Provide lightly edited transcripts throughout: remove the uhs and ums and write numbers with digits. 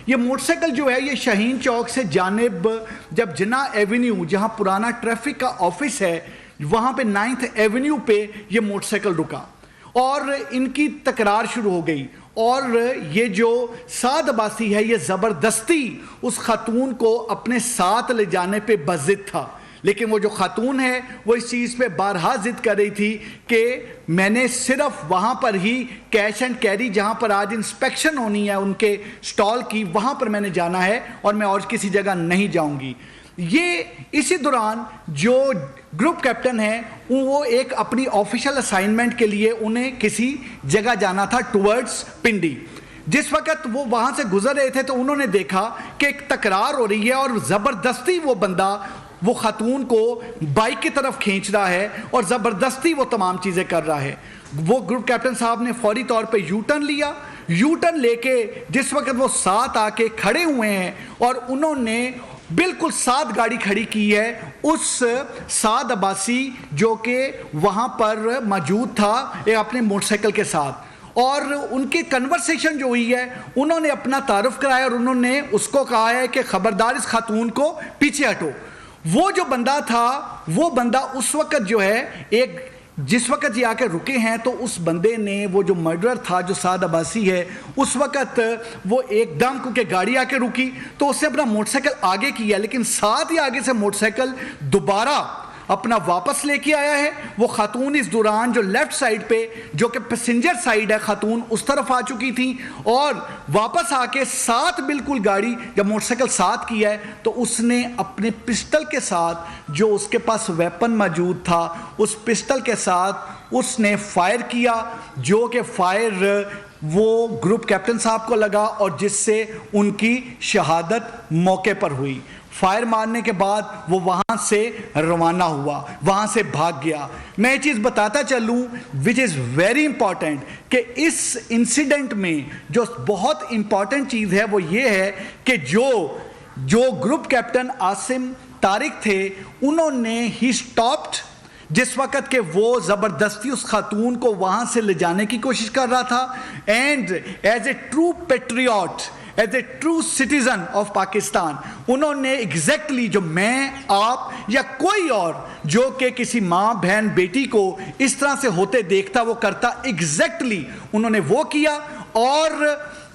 یہ motor cycle جو ہے یہ شاہین چوک سے جانب جب جناح ایونیو جہاں پرانا ٹریفک کا آفس ہے وہاں پہ 9th ایونیو پہ یہ موٹر سائیکل رکا اور ان کی تکرار شروع ہو گئی اور یہ جو سعد عباسی ہے یہ زبردستی اس خاتون کو اپنے ساتھ لے جانے پہ بضد تھا، لیکن وہ جو خاتون ہے وہ اس چیز پہ بارہا ضد کر رہی تھی کہ میں نے صرف وہاں پر ہی کیش اینڈ کیری جہاں پر آج انسپیکشن ہونی ہے ان کے سٹال کی وہاں پر میں نے جانا ہے اور میں اور کسی جگہ نہیں جاؤں گی۔ یہ اسی دوران جو گروپ کیپٹن ہیں وہ ایک اپنی آفیشل اسائنمنٹ کے لیے انہیں کسی جگہ جانا تھا ٹورڈز پنڈی۔ جس وقت وہ وہاں سے گزر رہے تھے تو انہوں نے دیکھا کہ ایک تکرار ہو رہی ہے اور زبردستی وہ بندہ وہ خاتون کو بائک کی طرف کھینچ رہا ہے اور زبردستی وہ تمام چیزیں کر رہا ہے۔ وہ گروپ کیپٹن صاحب نے فوری طور پہ یو ٹرن لیا، یو ٹرن لے کے جس وقت وہ ساتھ آ کے کھڑے ہوئے ہیں اور انہوں نے بالکل ساتھ گاڑی کھڑی کی ہے اس سعد عباسی جو کہ وہاں پر موجود تھا اپنے موٹر سائیکل کے ساتھ، اور ان کی کنورسیشن جو ہوئی ہے انہوں نے اپنا تعارف کرایا اور انہوں نے اس کو کہا ہے کہ خبردار اس خاتون کو پیچھے ہٹو۔ وہ جو بندہ تھا وہ بندہ اس وقت جو ہے جس وقت یہ آ کے رکے ہیں تو اس بندے نے وہ جو مرڈرر تھا جو سعد عباسی ہے اس وقت وہ ایک دم کیونکہ گاڑی آ کے رکی تو اس سے اپنا موٹر سائیکل آگے کیا، لیکن ساتھ ہی آگے سے موٹر سائیکل دوبارہ اپنا واپس لے کے آیا ہے۔ وہ خاتون اس دوران جو لیفٹ سائیڈ پہ جو کہ پیسنجر سائیڈ ہے خاتون اس طرف آ چکی تھی اور واپس آ کے ساتھ بالکل گاڑی جب موٹر سائیکل ساتھ کیا ہے تو اس نے اپنے پسٹل کے ساتھ جو اس کے پاس ویپن موجود تھا اس پسٹل کے ساتھ اس نے فائر کیا، جو کہ فائر وہ گروپ کیپٹن صاحب کو لگا اور جس سے ان کی شہادت موقع پر ہوئی۔ فائر مارنے کے بعد وہ وہاں سے روانہ ہوا، وہاں سے بھاگ گیا۔ میں یہ چیز بتاتا چلوں which is very important کہ اس انسیڈنٹ میں جو بہت امپورٹنٹ چیز ہے وہ یہ ہے کہ جو گروپ کیپٹن عاصم طارق تھے انہوں نے ہی سٹاپڈ جس وقت کہ وہ زبردستی اس خاتون کو وہاں سے لے جانے کی کوشش کر رہا تھا، and as a true Patriot as a true citizen of Pakistan انہوں نے ایگزیکٹلی جو میں آپ یا کوئی اور جو کہ کسی ماں بہن بیٹی کو اس طرح سے ہوتے دیکھتا وہ کرتا، ایگزیکٹلی انہوں نے وہ کیا۔ اور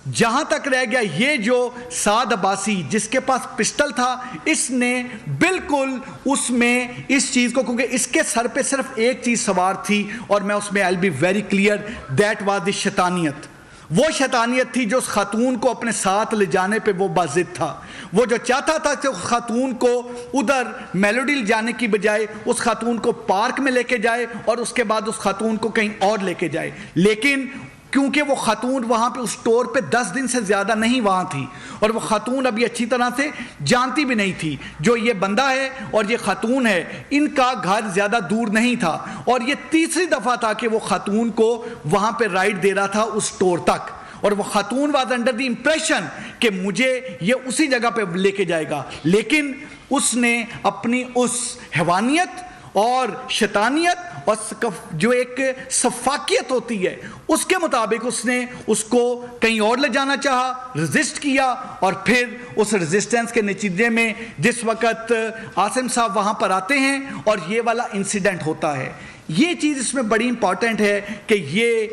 جہاں تک رہ گیا یہ جو سعد عباسی جس کے پاس پسٹل تھا اس نے بالکل اس میں اس چیز کو کیونکہ اس کے سر پہ صرف ایک چیز سوار تھی اور میں اس میں I'll be very clear that was the شیطانیت، وہ شیطانیت تھی جو اس خاتون کو اپنے ساتھ لے جانے پہ وہ بازد تھا۔ وہ جو چاہتا تھا کہ اس خاتون کو ادھر میلوڈی لے جانے کی بجائے اس خاتون کو پارک میں لے کے جائے اور اس کے بعد اس خاتون کو کہیں اور لے کے جائے، لیکن کیونکہ وہ خاتون وہاں پہ اس سٹور پہ 10 دن سے زیادہ نہیں وہاں تھی اور وہ خاتون ابھی اچھی طرح سے جانتی بھی نہیں تھی جو یہ بندہ ہے اور یہ خاتون ہے ان کا گھر زیادہ دور نہیں تھا، اور یہ تیسری دفعہ تھا کہ وہ خاتون کو وہاں پہ رائڈ دے رہا تھا اس سٹور تک، اور وہ خاتون واز انڈر دی امپریشن کہ مجھے یہ اسی جگہ پہ لے کے جائے گا، لیکن اس نے اپنی اس حیوانیت اور شیطانیت اور جو ایک سفاکیت ہوتی ہے اس کے مطابق اس نے اس کو کہیں اور لے جانا چاہا، ریزسٹ کیا، اور پھر اس ریزسٹنس کے نتیجے میں جس وقت عاصم صاحب وہاں پر آتے ہیں اور یہ والا انسیڈنٹ ہوتا ہے۔ یہ چیز اس میں بڑی امپورٹنٹ ہے کہ یہ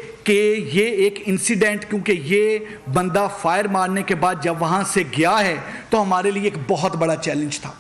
ایک انسیڈنٹ کیونکہ یہ بندہ فائر مارنے کے بعد جب وہاں سے گیا ہے تو ہمارے لیے ایک بہت بڑا چیلنج تھا۔